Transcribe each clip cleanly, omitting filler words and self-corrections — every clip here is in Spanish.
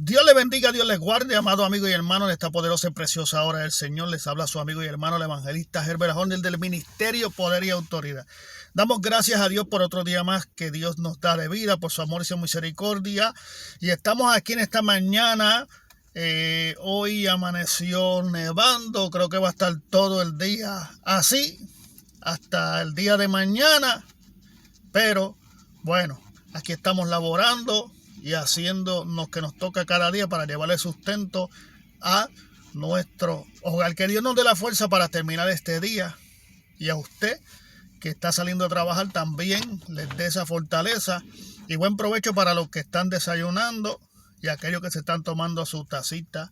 Dios le bendiga, Dios les guarde, amado amigo y hermano de esta poderosa y preciosa hora del Señor. Les habla su amigo y hermano, el evangelista Herbert Horner del Ministerio Poder y Autoridad. Damos gracias a Dios por otro día más que Dios nos da de vida, por su amor y su misericordia. Y estamos aquí en esta mañana. Hoy amaneció nevando, creo que va a estar todo el día así, hasta el día de mañana. Pero bueno, aquí estamos laborando y haciendo lo que nos toca cada día para llevarle sustento a nuestro hogar. Que Dios nos dé la fuerza para terminar este día, y a usted que está saliendo a trabajar también les dé esa fortaleza y buen provecho para los que están desayunando y aquellos que se están tomando su tacita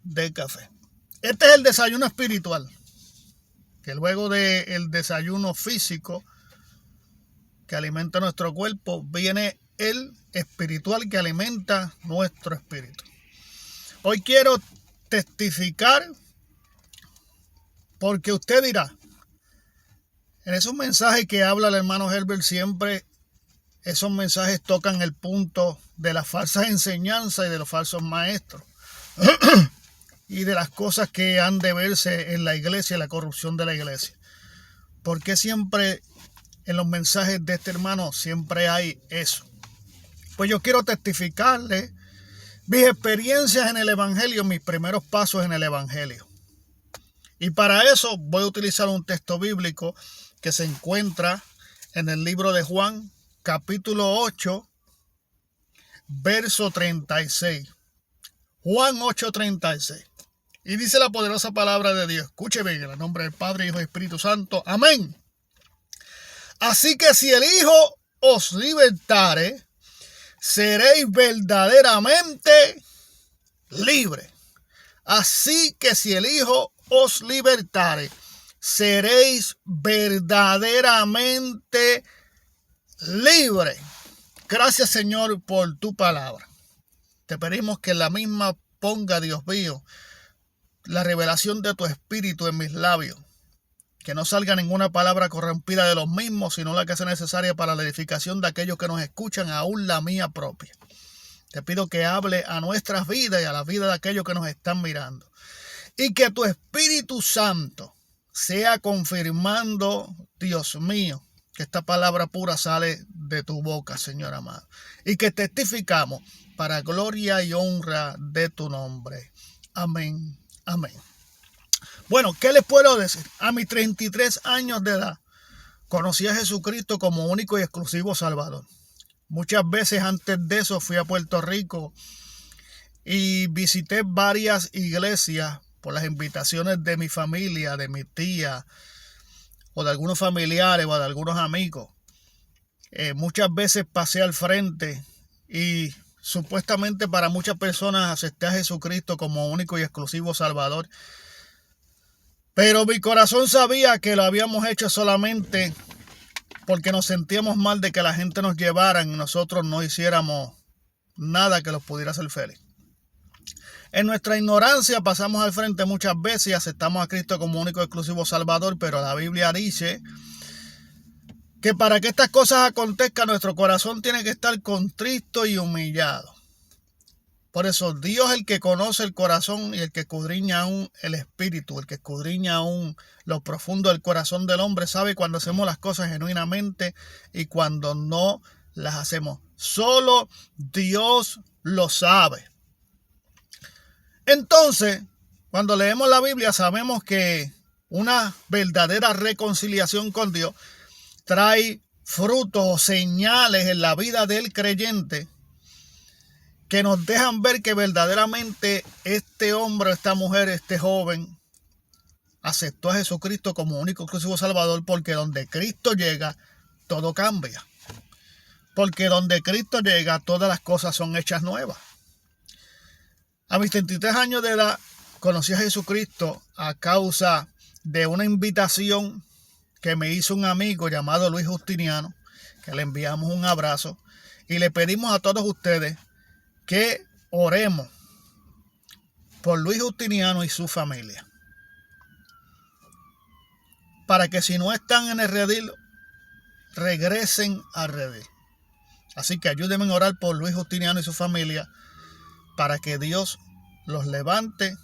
de café. Este es el desayuno espiritual, que luego del desayuno físico que alimenta nuestro cuerpo, viene el espiritual que alimenta nuestro espíritu. Hoy quiero testificar, porque usted dirá, en esos mensajes que habla el hermano Herbert, siempre esos mensajes tocan el punto de las falsas enseñanzas y de los falsos maestros y de las cosas que han de verse en la iglesia, la corrupción de la iglesia. ¿Por qué siempre en los mensajes de este hermano siempre hay eso? Pues yo quiero testificarle mis experiencias en el evangelio, mis primeros pasos en el evangelio. Y para eso voy a utilizar un texto bíblico que se encuentra en el libro de Juan, capítulo 8, verso 36. Juan 8:36. Y dice la poderosa palabra de Dios. Escuche bien, en el nombre del Padre, Hijo y Espíritu Santo. Amén. Así que si el Hijo os libertare, seréis verdaderamente libres. Así que si el Hijo os libertare, seréis verdaderamente libres. Gracias, Señor, por tu palabra. Te pedimos que la misma ponga, Dios mío, la revelación de tu espíritu en mis labios. Que no salga ninguna palabra corrompida de los mismos, sino la que sea necesaria para la edificación de aquellos que nos escuchan, aún la mía propia. Te pido que hable a nuestras vidas y a la vida de aquellos que nos están mirando. Y que tu Espíritu Santo sea confirmando, Dios mío, que esta palabra pura sale de tu boca, Señor amado. Y que testificamos para gloria y honra de tu nombre. Amén. Amén. Bueno, ¿qué les puedo decir? A mis 33 años de edad, conocí a Jesucristo como único y exclusivo Salvador. Muchas veces antes de eso fui a Puerto Rico y visité varias iglesias por las invitaciones de mi familia, de mi tía, o de algunos familiares, o de algunos amigos. Muchas veces pasé al frente y supuestamente para muchas personas acepté a Jesucristo como único y exclusivo Salvador. Pero mi corazón sabía que lo habíamos hecho solamente porque nos sentíamos mal de que la gente nos llevara y nosotros no hiciéramos nada que los pudiera hacer feliz. En nuestra ignorancia pasamos al frente muchas veces y aceptamos a Cristo como único y exclusivo Salvador, pero la Biblia dice que para que estas cosas acontezcan, nuestro corazón tiene que estar contrito y humillado. Por eso Dios, el que conoce el corazón y el que escudriña aún el espíritu, el que escudriña aún lo profundo del corazón del hombre, sabe cuando hacemos las cosas genuinamente y cuando no las hacemos. Solo Dios lo sabe. Entonces, cuando leemos la Biblia, sabemos que una verdadera reconciliación con Dios trae frutos o señales en la vida del creyente que nos dejan ver que verdaderamente este hombre, esta mujer, este joven aceptó a Jesucristo como único exclusivo Salvador, porque donde Cristo llega, todo cambia. Porque donde Cristo llega, todas las cosas son hechas nuevas. A mis 33 años de edad, conocí a Jesucristo a causa de una invitación que me hizo un amigo llamado Luis Justiniano, que le enviamos un abrazo, y le pedimos a todos ustedes que oremos por Luis Justiniano y su familia, para que si no están en el redil, regresen al redil. Así que ayúdenme a orar por Luis Justiniano y su familia, para que Dios los levante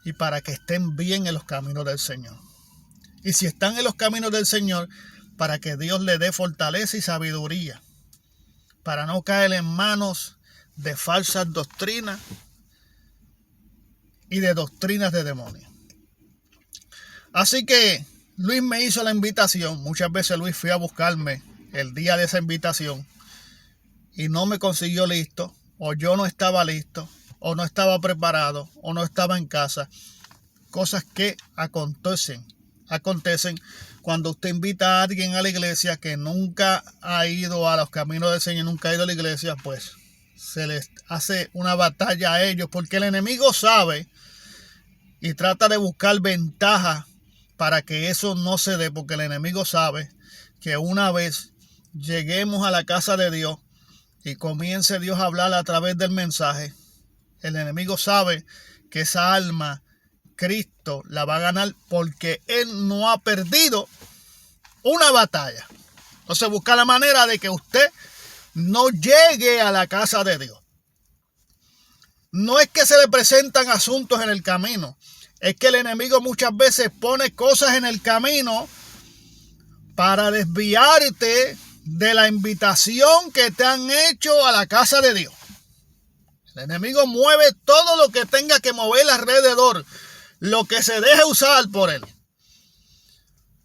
y para que estén bien en los caminos del Señor. Y si están en los caminos del Señor, para que Dios les dé fortaleza y sabiduría, para no caer en manos de falsas doctrinas y de doctrinas de demonios. Así que Luis me hizo la invitación. Muchas veces Luis fui a buscarme el día de esa invitación y no me consiguió listo, o yo no estaba listo, o no estaba preparado, o no estaba en casa. Cosas que acontecen cuando usted invita a alguien a la iglesia que nunca ha ido a los caminos del Señor, nunca ha ido a la iglesia, pues se les hace una batalla a ellos, porque el enemigo sabe y trata de buscar ventaja para que eso no se dé, porque el enemigo sabe que una vez lleguemos a la casa de Dios y comience Dios a hablar a través del mensaje, el enemigo sabe que esa alma Cristo la va a ganar, porque Él no ha perdido una batalla. Entonces busca la manera de que usted no llegue a la casa de Dios. No es que se le presentan asuntos en el camino, es que el enemigo muchas veces pone cosas en el camino para desviarte de la invitación que te han hecho a la casa de Dios. El enemigo mueve todo lo que tenga que mover alrededor, lo que se deje usar por él.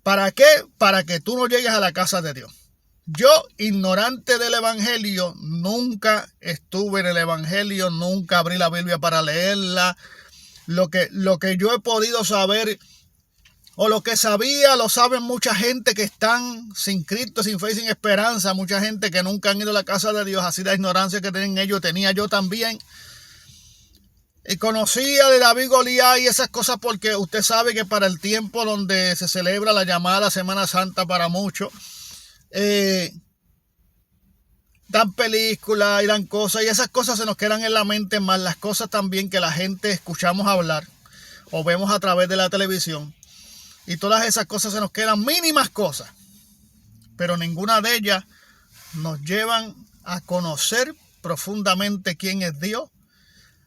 ¿Para qué? Para que tú no llegues a la casa de Dios. Yo, ignorante del evangelio, nunca estuve en el evangelio, nunca abrí la Biblia para leerla. Lo que yo he podido saber, o lo que sabía, lo saben mucha gente que están sin Cristo, sin fe y sin esperanza. Mucha gente que nunca han ido a la casa de Dios, así de ignorancia que tienen ellos, tenía yo también. Y conocía de David Goliat y esas cosas, porque usted sabe que para el tiempo donde se celebra la llamada Semana Santa para muchos, dan películas y dan cosas, y esas cosas se nos quedan en la mente, más las cosas también que la gente escuchamos hablar o vemos a través de la televisión, y todas esas cosas se nos quedan mínimas cosas, pero ninguna de ellas nos llevan a conocer profundamente quién es Dios,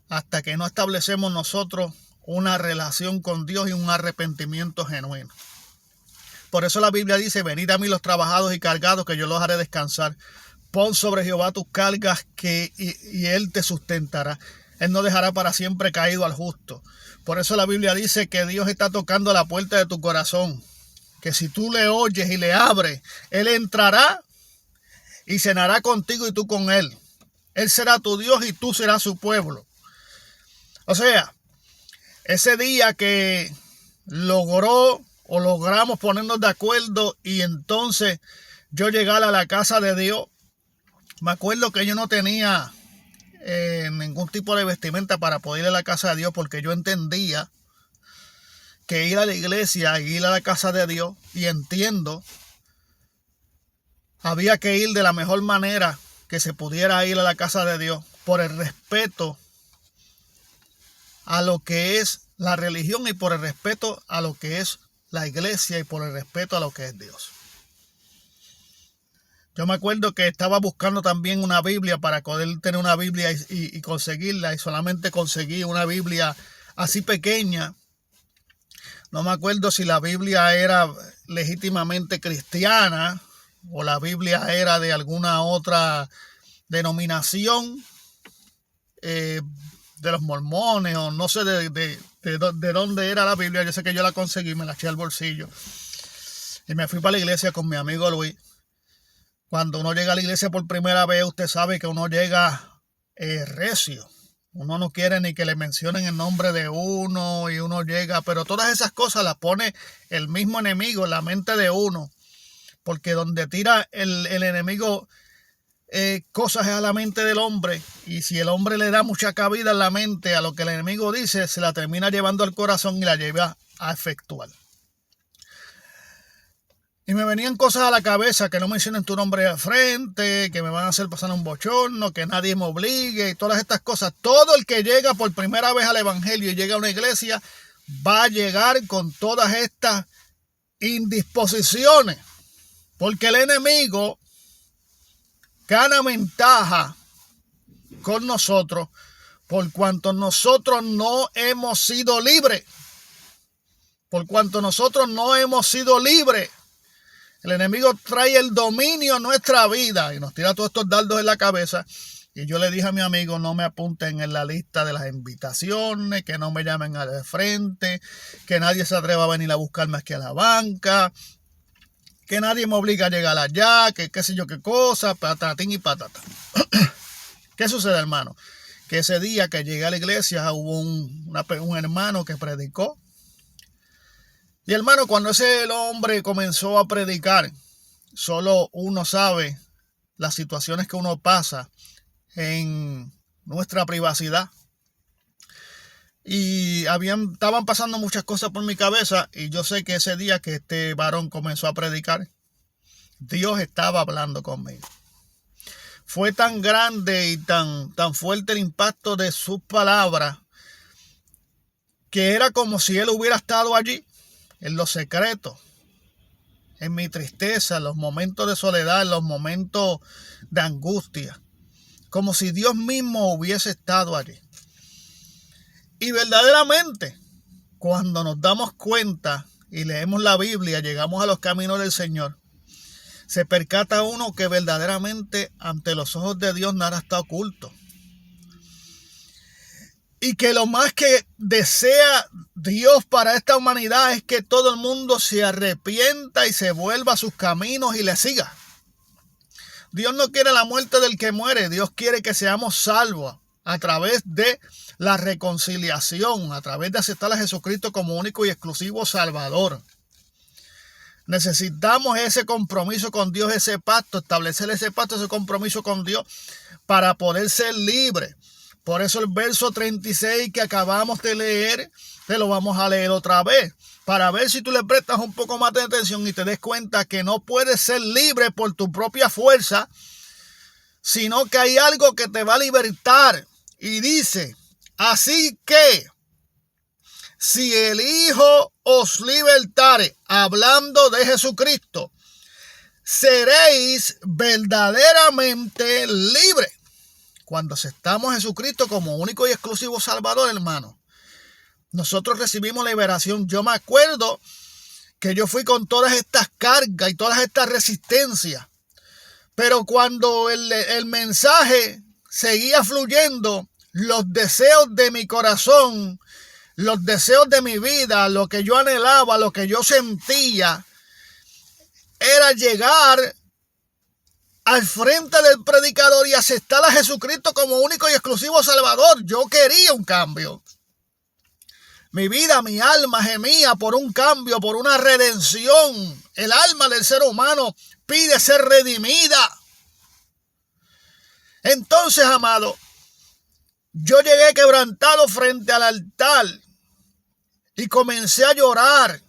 hasta que no establecemos nosotros una relación con Dios y un arrepentimiento genuino. Por eso la Biblia dice: venid a mí los trabajados y cargados, que yo los haré descansar. Pon sobre Jehová tus cargas, y Él te sustentará. Él no dejará para siempre caído al justo. Por eso la Biblia dice que Dios está tocando la puerta de tu corazón, que si tú le oyes y le abres, Él entrará y cenará contigo y tú con Él. Él será tu Dios y tú serás su pueblo. O sea, ese día que logramos ponernos de acuerdo y entonces yo llegar a la casa de Dios, me acuerdo que yo no tenía ningún tipo de vestimenta para poder ir a la casa de Dios, porque yo entendía que ir a la iglesia y ir a la casa de Dios, y entiendo, había que ir de la mejor manera que se pudiera ir a la casa de Dios, por el respeto a lo que es la religión y por el respeto a lo que es la iglesia y por el respeto a lo que es Dios. Yo me acuerdo que estaba buscando también una Biblia para poder tener una Biblia y conseguirla, y solamente conseguí una Biblia así pequeña. No me acuerdo si la Biblia era legítimamente cristiana o la Biblia era de alguna otra denominación, de los mormones, o no sé de dónde era la Biblia. Yo sé que yo la conseguí, me la eché al bolsillo y me fui para la iglesia con mi amigo Luis. Cuando uno llega a la iglesia por primera vez, usted sabe que uno llega recio. Uno no quiere ni que le mencionen el nombre de uno, y uno llega, pero todas esas cosas las pone el mismo enemigo en la mente de uno, porque donde tira el enemigo cosas a la mente del hombre, y si el hombre le da mucha cabida en la mente a lo que el enemigo dice, se la termina llevando al corazón y la lleva a efectuar. Y me venían cosas a la cabeza: que no mencionen tu nombre al frente, que me van a hacer pasar un bochorno, que nadie me obligue, y todas estas cosas. Todo el que llega por primera vez al evangelio y llega a una iglesia va a llegar con todas estas indisposiciones, porque el enemigo gana ventaja con nosotros por cuanto nosotros no hemos sido libres. Por cuanto nosotros no hemos sido libres. El enemigo trae el dominio a nuestra vida y nos tira todos estos dardos en la cabeza. Y yo le dije a mi amigo, no me apunten en la lista de las invitaciones, que no me llamen al frente, que nadie se atreva a venir a buscarme aquí a la banca, que nadie me obliga a llegar allá, que qué sé yo qué cosa, patatín y patata. ¿Qué sucede, hermano? Que ese día que llegué a la iglesia hubo un hermano que predicó. Y hermano, cuando ese hombre comenzó a predicar, solo uno sabe las situaciones que uno pasa en nuestra privacidad. Y estaban pasando muchas cosas por mi cabeza, y yo sé que ese día que este varón comenzó a predicar, Dios estaba hablando conmigo. Fue tan grande y tan fuerte el impacto de sus palabras que era como si él hubiera estado allí, en los secretos, en mi tristeza, en los momentos de soledad, en los momentos de angustia, como si Dios mismo hubiese estado allí. Y verdaderamente, cuando nos damos cuenta y leemos la Biblia, llegamos a los caminos del Señor, se percata uno que verdaderamente ante los ojos de Dios nada está oculto. Y que lo más que desea Dios para esta humanidad es que todo el mundo se arrepienta y se vuelva a sus caminos y le siga. Dios no quiere la muerte del que muere. Dios quiere que seamos salvos a través de la reconciliación, a través de aceptar a Jesucristo como único y exclusivo Salvador. Necesitamos ese compromiso con Dios, ese pacto, establecer ese pacto, ese compromiso con Dios para poder ser libres. Por eso el verso 36 que acabamos de leer, te lo vamos a leer otra vez, para ver si tú le prestas un poco más de atención y te des cuenta que no puedes ser libre por tu propia fuerza, sino que hay algo que te va a libertar. Y dice, así que, si el Hijo os libertare, hablando de Jesucristo, seréis verdaderamente libres. Cuando aceptamos a Jesucristo como único y exclusivo Salvador, hermano, nosotros recibimos liberación. Yo me acuerdo que yo fui con todas estas cargas y todas estas resistencias. Pero cuando el mensaje seguía fluyendo, los deseos de mi corazón, los deseos de mi vida, lo que yo anhelaba, lo que yo sentía, era llegar al frente del predicador y aceptar a Jesucristo como único y exclusivo Salvador. Yo quería un cambio. Mi vida, mi alma gemía por un cambio, por una redención. El alma del ser humano pide ser redimida. Entonces, amado, yo llegué quebrantado frente al altar y comencé a llorar.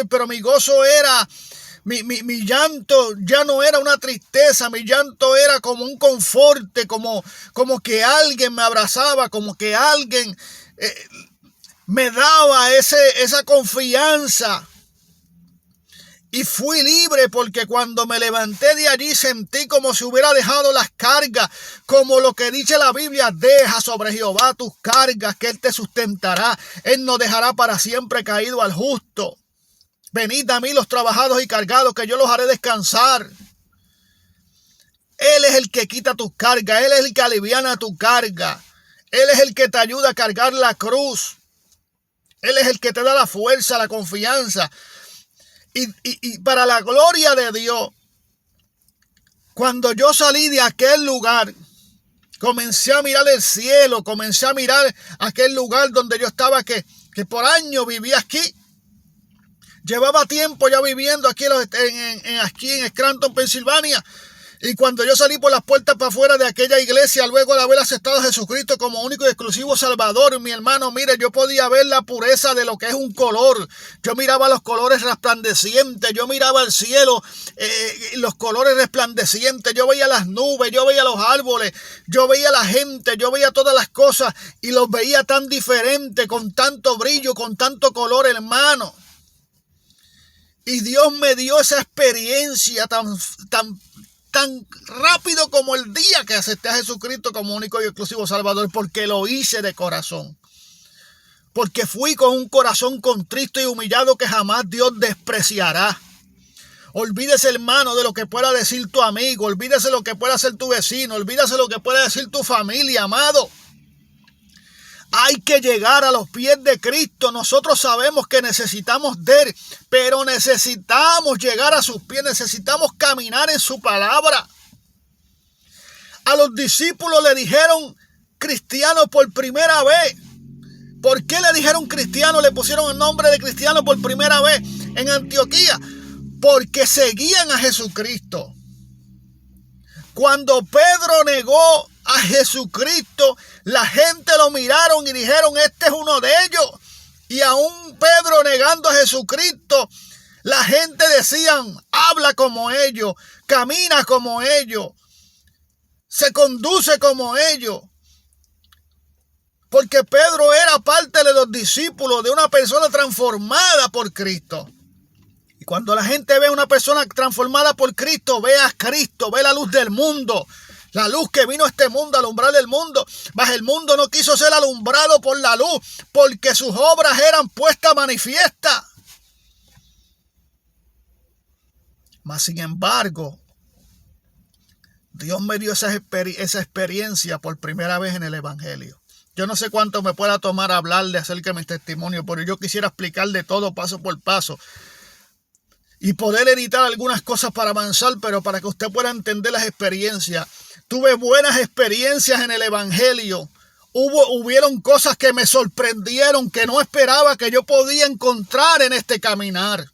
Pero mi gozo era... Mi llanto ya no era una tristeza, mi llanto era como un conforte, como que alguien me abrazaba, como que alguien me daba esa confianza. Y fui libre porque cuando me levanté de allí sentí como si hubiera dejado las cargas, como lo que dice la Biblia, deja sobre Jehová tus cargas, que Él te sustentará, Él no dejará para siempre caído al justo. Venid a mí los trabajados y cargados, que yo los haré descansar. Él es el que quita tus cargas, Él es el que aliviana tu carga, Él es el que te ayuda a cargar la cruz, Él es el que te da la fuerza, la confianza. Y para la gloria de Dios, cuando yo salí de aquel lugar, comencé a mirar el cielo, comencé a mirar aquel lugar donde yo estaba, que por años vivía aquí. Llevaba tiempo ya viviendo aquí en Scranton, Pensilvania. Y cuando yo salí por las puertas para afuera de aquella iglesia, luego de haber aceptado a Jesucristo como único y exclusivo Salvador, mi hermano, mire, yo podía ver la pureza de lo que es un color. Yo miraba los colores resplandecientes, yo miraba el cielo, los colores resplandecientes, yo veía las nubes, yo veía los árboles, yo veía la gente, yo veía todas las cosas y los veía tan diferentes, con tanto brillo, con tanto color, hermano. Y Dios me dio esa experiencia tan tan rápido como el día que acepté a Jesucristo como único y exclusivo Salvador, porque lo hice de corazón. Porque fui con un corazón contrito y humillado que jamás Dios despreciará. Olvídese, hermano, de lo que pueda decir tu amigo. Olvídese de lo que pueda hacer tu vecino. Olvídese de lo que pueda decir tu familia, amado. Hay que llegar a los pies de Cristo. Nosotros sabemos que necesitamos de Él, pero necesitamos llegar a sus pies. Necesitamos caminar en su palabra. A los discípulos le dijeron cristianos por primera vez. ¿Por qué le dijeron cristiano? Le pusieron el nombre de cristiano por primera vez en Antioquía. Porque seguían a Jesucristo. Cuando Pedro negó a Jesucristo, la gente lo miraron y dijeron, este es uno de ellos. Y aún Pedro negando a Jesucristo, la gente decían, habla como ellos, camina como ellos, se conduce como ellos. Porque Pedro era parte de los discípulos de una persona transformada por Cristo. Y cuando la gente ve a una persona transformada por Cristo, ve a Cristo, ve la luz del mundo. La luz que vino a este mundo a alumbrar el mundo. Mas el mundo no quiso ser alumbrado por la luz, porque sus obras eran puestas manifiestas. Mas sin embargo, Dios me dio esa experiencia por primera vez en el Evangelio. Yo no sé cuánto me pueda tomar hablarle acerca de mis testimonios, pero yo quisiera explicarle todo paso por paso y poder editar algunas cosas para avanzar, pero para que usted pueda entender las experiencias. Tuve buenas experiencias en el Evangelio. Hubieron cosas que me sorprendieron, que no esperaba que yo podía encontrar en este caminar.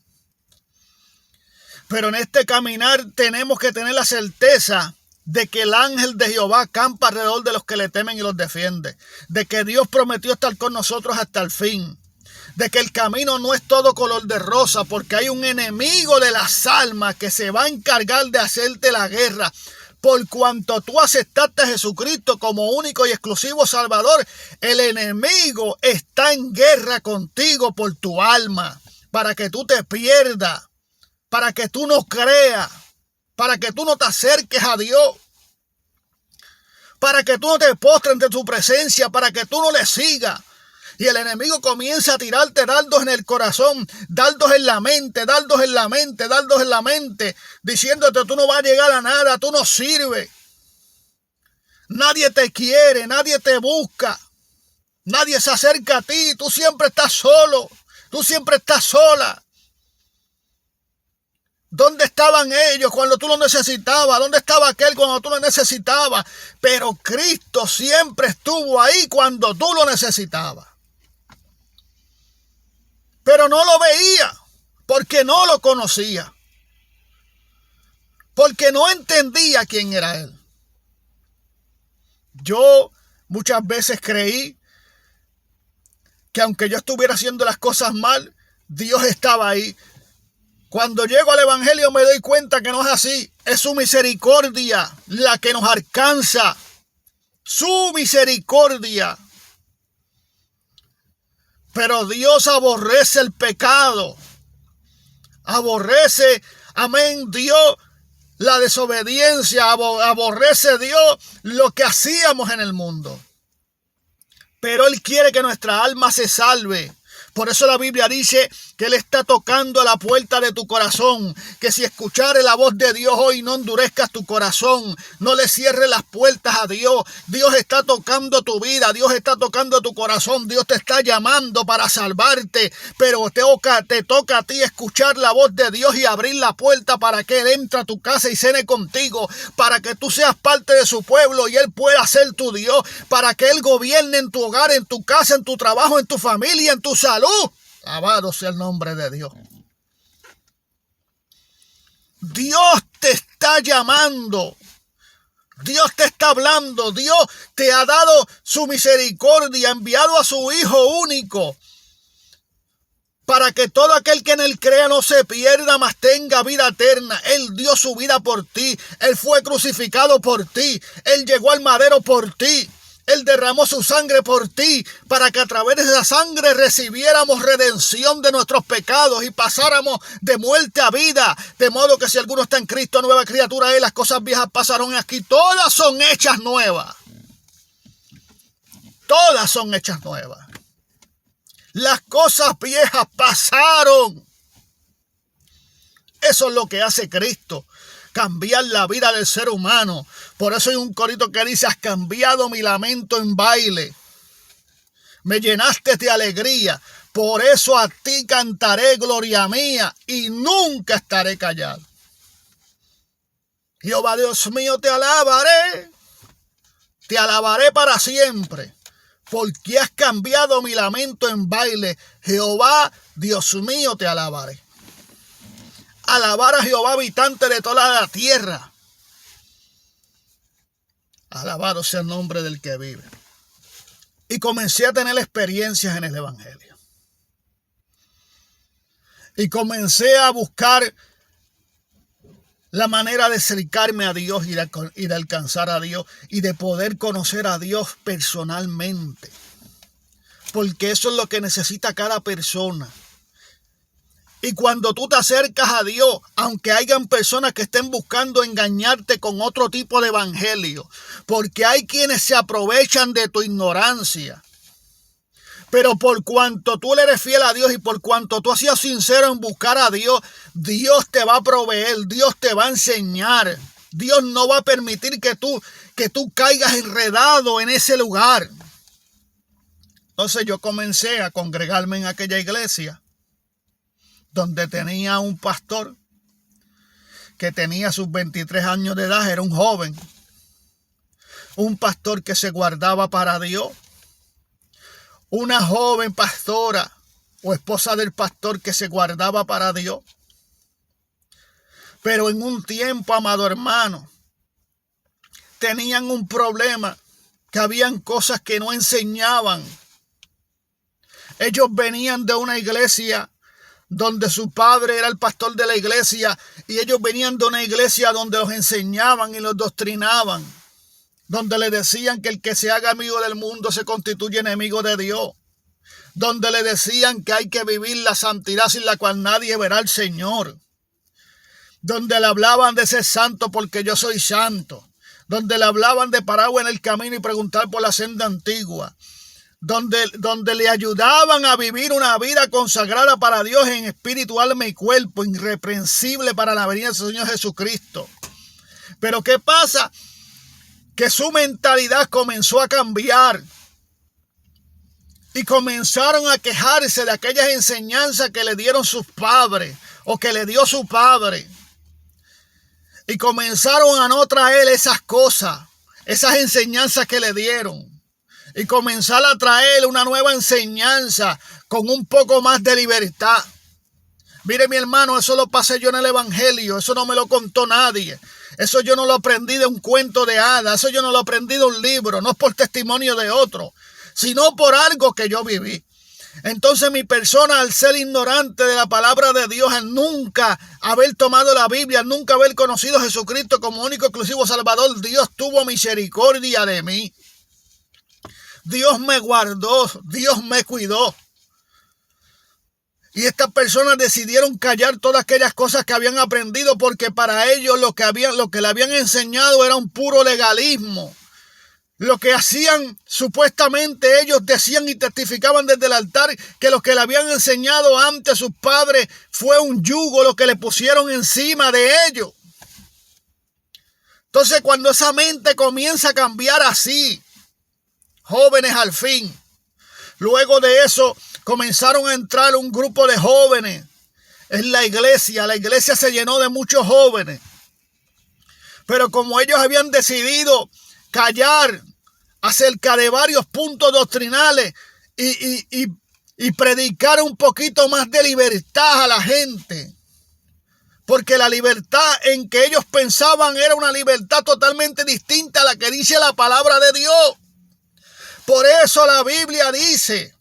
Pero en este caminar tenemos que tener la certeza de que el ángel de Jehová campa alrededor de los que le temen y los defiende. De que Dios prometió estar con nosotros hasta el fin. De que el camino no es todo color de rosa, porque hay un enemigo de las almas que se va a encargar de hacerte la guerra. Por cuanto tú aceptaste a Jesucristo como único y exclusivo Salvador, el enemigo está en guerra contigo por tu alma, para que tú te pierdas, para que tú no creas, para que tú no te acerques a Dios, para que tú no te postres ante su presencia, para que tú no le sigas. Y el enemigo comienza a tirarte dardos en el corazón, dardos en la mente, dardos en la mente, dardos en la mente, diciéndote tú no vas a llegar a nada, tú no sirves. Nadie te quiere, nadie te busca, nadie se acerca a ti, tú siempre estás solo, tú siempre estás sola. ¿Dónde estaban ellos cuando tú lo necesitabas? ¿Dónde estaba aquel cuando tú lo necesitabas? Pero Cristo siempre estuvo ahí cuando tú lo necesitabas. Pero no lo veía, porque no lo conocía, porque no entendía quién era Él. Yo muchas veces creí que aunque yo estuviera haciendo las cosas mal, Dios estaba ahí. Cuando llego al Evangelio me doy cuenta que no es así. Es su misericordia la que nos alcanza. Su misericordia. Pero Dios aborrece el pecado. Aborrece, amén, Dios, la desobediencia. Aborrece Dios lo que hacíamos en el mundo. Pero Él quiere que nuestra alma se salve. Por eso la Biblia dice que Él está tocando a la puerta de tu corazón. Que si escuchares la voz de Dios hoy, no endurezcas tu corazón. No le cierres las puertas a Dios. Dios está tocando tu vida. Dios está tocando tu corazón. Dios te está llamando para salvarte. Pero te toca a ti escuchar la voz de Dios y abrir la puerta para que Él entre a tu casa y cene contigo. Para que tú seas parte de su pueblo y Él pueda ser tu Dios. Para que Él gobierne en tu hogar, en tu casa, en tu trabajo, en tu familia, en tu salud. Alabado sea el nombre de Dios. Dios te está llamando. Dios te está hablando. Dios te ha dado su misericordia. Ha enviado a su Hijo único. Para que todo aquel que en Él crea no se pierda, mas tenga vida eterna. Él dio su vida por ti. Él fue crucificado por ti. Él llegó al madero por ti. Él derramó su sangre por ti para que a través de esa sangre recibiéramos redención de nuestros pecados y pasáramos de muerte a vida. De modo que si alguno está en Cristo, nueva criatura es, las cosas viejas pasaron aquí. Todas son hechas nuevas. Todas son hechas nuevas. Las cosas viejas pasaron. Eso es lo que hace Cristo. Cambiar la vida del ser humano. Por eso hay un corito que dice: has cambiado mi lamento en baile. Me llenaste de alegría. Por eso a ti cantaré gloria mía y nunca estaré callado. Jehová Dios mío, te alabaré. Te alabaré para siempre. Porque has cambiado mi lamento en baile. Jehová Dios mío, te alabaré. Alabar a Jehová, habitante de toda la tierra. Alabado sea el nombre del que vive. Y comencé a tener experiencias en el Evangelio. Y comencé a buscar la manera de acercarme a Dios y de alcanzar a Dios y de poder conocer a Dios personalmente. Porque eso es lo que necesita cada persona. Y cuando tú te acercas a Dios, aunque hayan personas que estén buscando engañarte con otro tipo de evangelio, porque hay quienes se aprovechan de tu ignorancia. Pero por cuanto tú le eres fiel a Dios y por cuanto tú has sido sincero en buscar a Dios, Dios te va a proveer, Dios te va a enseñar. Dios no va a permitir que tú caigas enredado en ese lugar. Entonces yo comencé a congregarme en aquella iglesia, donde tenía un pastor que tenía sus 23 años de edad, era un joven. Un pastor que se guardaba para Dios. Una joven pastora o esposa del pastor que se guardaba para Dios. Pero en un tiempo, amado hermano, tenían un problema, que habían cosas que no enseñaban. Ellos venían de una iglesia donde su padre era el pastor de la iglesia, y ellos venían de una iglesia donde los enseñaban y los doctrinaban, donde le decían que el que se haga amigo del mundo se constituye enemigo de Dios, donde le decían que hay que vivir la santidad sin la cual nadie verá al Señor, donde le hablaban de ser santo porque yo soy santo, donde le hablaban de parar en el camino y preguntar por la senda antigua, donde le ayudaban a vivir una vida consagrada para Dios en espíritu, alma y cuerpo, irreprensible para la venida del Señor Jesucristo. Pero ¿qué pasa? Que su mentalidad comenzó a cambiar y comenzaron a quejarse de aquellas enseñanzas que le dieron sus padres o que le dio su padre. Y comenzaron a no traer esas cosas, esas enseñanzas que le dieron. Y comenzar a traer una nueva enseñanza con un poco más de libertad. Mire, mi hermano, eso lo pasé yo en el Evangelio. Eso no me lo contó nadie. Eso yo no lo aprendí de un cuento de hadas. Eso yo no lo aprendí de un libro. No es por testimonio de otro, sino por algo que yo viví. Entonces mi persona, al ser ignorante de la palabra de Dios, al nunca haber tomado la Biblia, al nunca haber conocido a Jesucristo como único exclusivo Salvador, Dios tuvo misericordia de mí. Dios me guardó, Dios me cuidó. Y estas personas decidieron callar todas aquellas cosas que habían aprendido, porque para ellos lo que le habían enseñado era un puro legalismo. Lo que hacían, supuestamente ellos decían y testificaban desde el altar, que lo que le habían enseñado antes sus padres fue un yugo, lo que le pusieron encima de ellos. Entonces, cuando esa mente comienza a cambiar así, jóvenes al fin, luego de eso comenzaron a entrar un grupo de jóvenes en la iglesia se llenó de muchos jóvenes, pero como ellos habían decidido callar acerca de varios puntos doctrinales y predicar un poquito más de libertad a la gente, porque la libertad en que ellos pensaban era una libertad totalmente distinta a la que dice la palabra de Dios. Por eso la Biblia dice,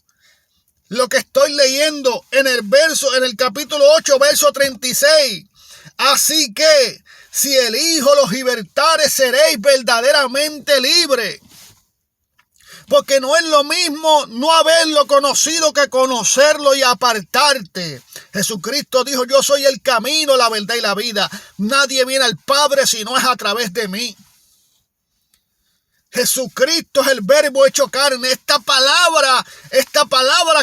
lo que estoy leyendo en el capítulo 8, verso 36. Así que, si el Hijo los libertare, seréis verdaderamente libres. Porque no es lo mismo no haberlo conocido que conocerlo y apartarte. Jesucristo dijo: yo soy el camino, la verdad y la vida. Nadie viene al Padre si no es a través de mí. Jesucristo es el verbo hecho carne. Esta palabra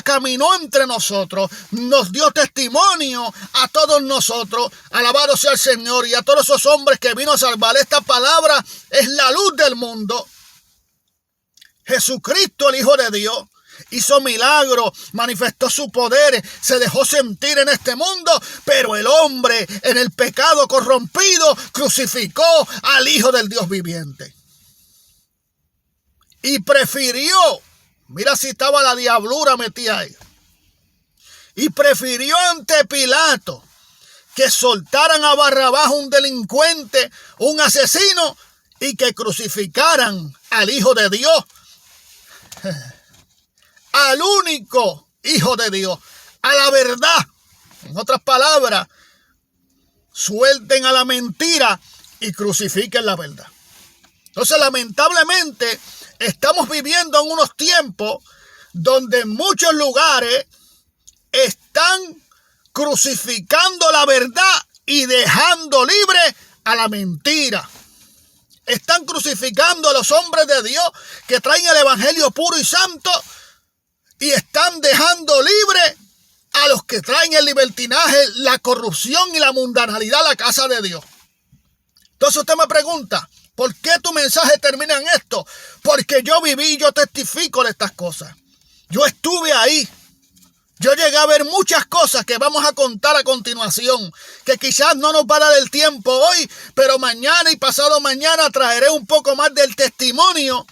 caminó entre nosotros, nos dio testimonio a todos nosotros. Alabado sea el Señor, y a todos esos hombres que vino a salvar. Esta palabra es la luz del mundo. Jesucristo, el Hijo de Dios, hizo milagros, manifestó su poder, se dejó sentir en este mundo, pero el hombre en el pecado corrompido crucificó al Hijo del Dios viviente. Y prefirió, mira si estaba la diablura metida ahí, y prefirió ante Pilato que soltaran a Barrabás, un delincuente, un asesino, y que crucificaran al Hijo de Dios, al único Hijo de Dios, a la verdad. En otras palabras, suelten a la mentira y crucifiquen la verdad. Entonces, lamentablemente, estamos viviendo en unos tiempos donde en muchos lugares están crucificando la verdad y dejando libre a la mentira. Están crucificando a los hombres de Dios que traen el evangelio puro y santo, y están dejando libre a los que traen el libertinaje, la corrupción y la mundanalidad a la casa de Dios. Entonces usted me pregunta: ¿por qué tu mensaje termina en esto? Porque yo viví y yo testifico de estas cosas. Yo estuve ahí. Yo llegué a ver muchas cosas que vamos a contar a continuación, que quizás no nos va a dar el tiempo hoy, pero mañana y pasado mañana traeré un poco más del testimonio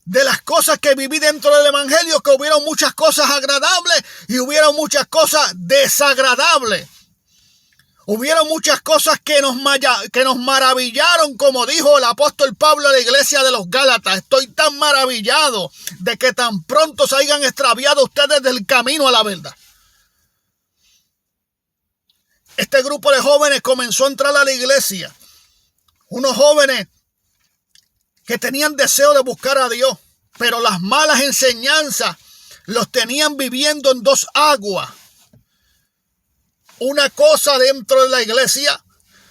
de las cosas que viví dentro del evangelio, que hubieron muchas cosas agradables y hubieron muchas cosas desagradables. Hubieron muchas cosas que nos maravillaron, como dijo el apóstol Pablo a la iglesia de los Gálatas: estoy tan maravillado de que tan pronto se hayan extraviado ustedes del camino a la verdad. Este grupo de jóvenes comenzó a entrar a la iglesia. Unos jóvenes que tenían deseo de buscar a Dios, pero las malas enseñanzas los tenían viviendo en dos aguas. Una cosa dentro de la iglesia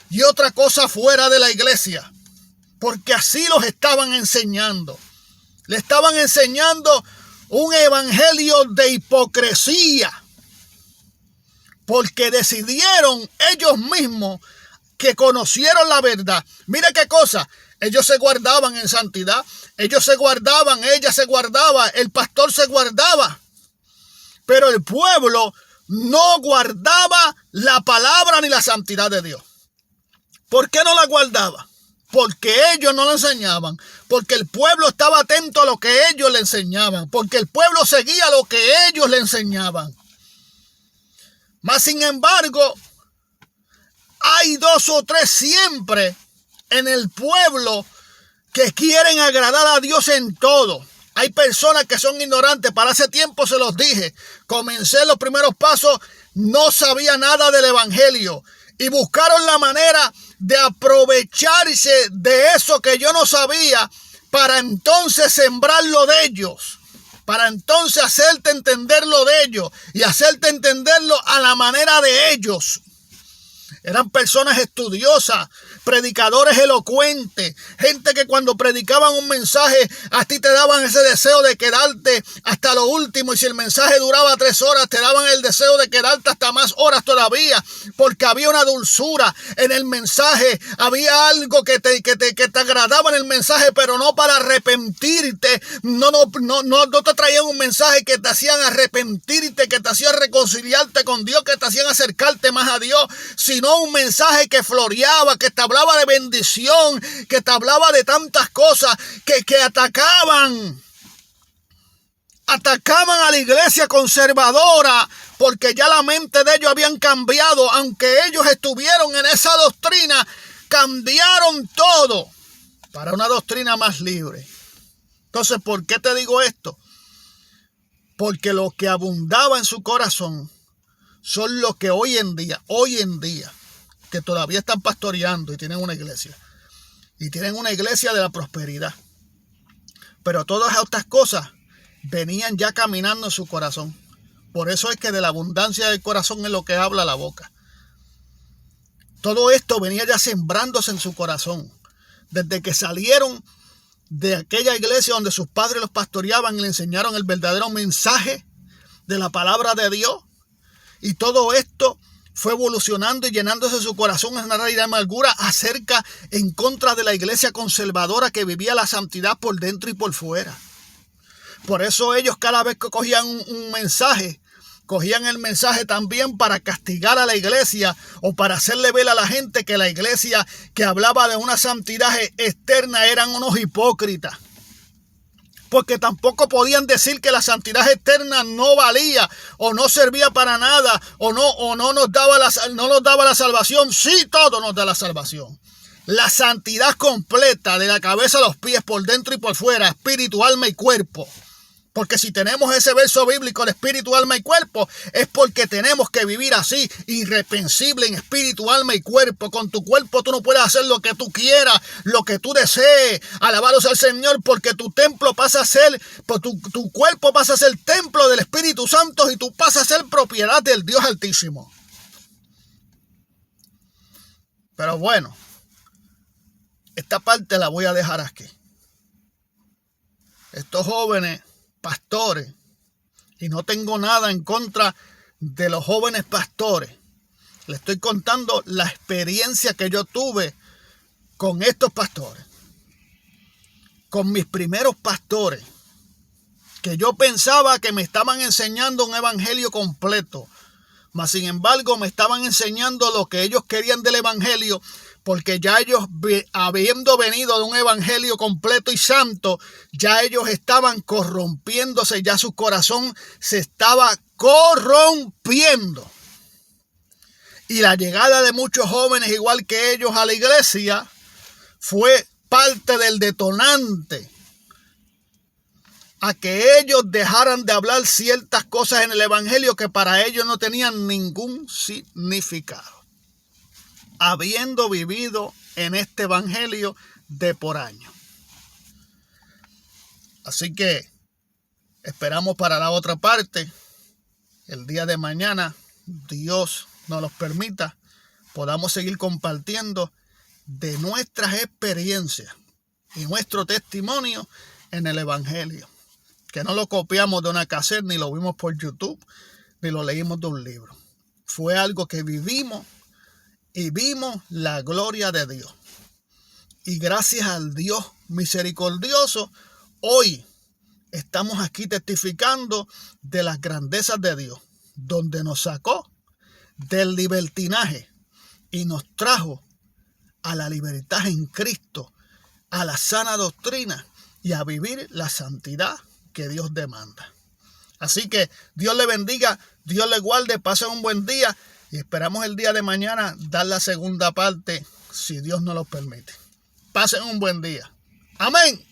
y otra cosa fuera de la iglesia, porque así los estaban enseñando. Le estaban enseñando un evangelio de hipocresía, porque decidieron ellos mismos que conocieron la verdad. Mira qué cosa: ellos se guardaban en santidad, ellos se guardaban, ella se guardaba, el pastor se guardaba, pero el pueblo no guardaba la palabra ni la santidad de Dios. ¿Por qué no la guardaba? Porque ellos no la enseñaban, porque el pueblo estaba atento a lo que ellos le enseñaban, porque el pueblo seguía lo que ellos le enseñaban. Mas sin embargo, hay dos o tres siempre en el pueblo que quieren agradar a Dios en todo. Hay personas que son ignorantes. Para ese tiempo se los dije. Comencé los primeros pasos, no sabía nada del evangelio, y buscaron la manera de aprovecharse de eso que yo no sabía, para entonces sembrarlo de ellos, para entonces hacerte entenderlo de ellos y hacerte entenderlo a la manera de ellos. Eran personas estudiosas, predicadores elocuentes, gente que cuando predicaban un mensaje a ti te daban ese deseo de quedarte hasta lo último, y si el mensaje duraba 3 horas te daban el deseo de quedarte hasta más horas todavía, porque había una dulzura en el mensaje, había algo que te agradaba en el mensaje, pero no para arrepentirte. No te traían un mensaje que te hacían arrepentirte, que te hacían reconciliarte con Dios, que te hacían acercarte más a Dios, sino un mensaje que floreaba, que te hablaba de bendición, que te hablaba de tantas cosas, que atacaban a la iglesia conservadora, porque ya la mente de ellos habían cambiado. Aunque ellos estuvieron en esa doctrina, cambiaron todo para una doctrina más libre. Entonces, ¿por qué te digo esto? Porque lo que abundaba en su corazón son los que hoy en día, que todavía están pastoreando y tienen una iglesia. Y tienen una iglesia de la prosperidad. Pero todas estas cosas venían ya caminando en su corazón. Por eso es que de la abundancia del corazón es lo que habla la boca. Todo esto venía ya sembrándose en su corazón. Desde que salieron de aquella iglesia donde sus padres los pastoreaban y le enseñaron el verdadero mensaje de la palabra de Dios. Y todo esto fue evolucionando y llenándose su corazón en una raíz de amargura en contra de la iglesia conservadora que vivía la santidad por dentro y por fuera. Por eso ellos cada vez que cogían un mensaje, cogían el mensaje también para castigar a la iglesia o para hacerle ver a la gente que la iglesia que hablaba de una santidad externa eran unos hipócritas. Porque tampoco podían decir que la santidad externa no valía o no servía para nada o no nos daba la salvación. Sí, todo nos da la salvación. La santidad completa de la cabeza a los pies, por dentro y por fuera, espíritu, alma y cuerpo. Porque si tenemos ese verso bíblico de espíritu, alma y cuerpo, es porque tenemos que vivir así, irreprensible en espíritu, alma y cuerpo. Con tu cuerpo tú no puedes hacer lo que tú quieras, lo que tú desees. Alabados al Señor, porque tu templo pasa a ser, tu cuerpo pasa a ser templo del Espíritu Santo y tú pasas a ser propiedad del Dios Altísimo. Pero bueno, esta parte la voy a dejar aquí. Estos jóvenes pastores, y no tengo nada en contra de los jóvenes pastores, le estoy contando la experiencia que yo tuve con estos pastores, con mis primeros pastores, que yo pensaba que me estaban enseñando un evangelio completo, mas sin embargo me estaban enseñando lo que ellos querían del evangelio, porque ya ellos, habiendo venido de un evangelio completo y santo, ya ellos estaban corrompiéndose, ya su corazón se estaba corrompiendo. Y la llegada de muchos jóvenes, igual que ellos, a la iglesia, fue parte del detonante a que ellos dejaran de hablar ciertas cosas en el evangelio que para ellos no tenían ningún significado, habiendo vivido en este evangelio de por años. Así que esperamos para la otra parte, el día de mañana, Dios nos los permita, podamos seguir compartiendo de nuestras experiencias y nuestro testimonio en el evangelio, que no lo copiamos de una cassette, ni lo vimos por YouTube, ni lo leímos de un libro. Fue algo que vivimos y vimos la gloria de Dios. Y gracias al Dios misericordioso, hoy estamos aquí testificando de las grandezas de Dios, donde nos sacó del libertinaje y nos trajo a la libertad en Cristo, a la sana doctrina y a vivir la santidad que Dios demanda. Así que Dios le bendiga, Dios le guarde, pasen un buen día. Y esperamos el día de mañana dar la segunda parte, si Dios nos lo permite. Pasen un buen día. Amén.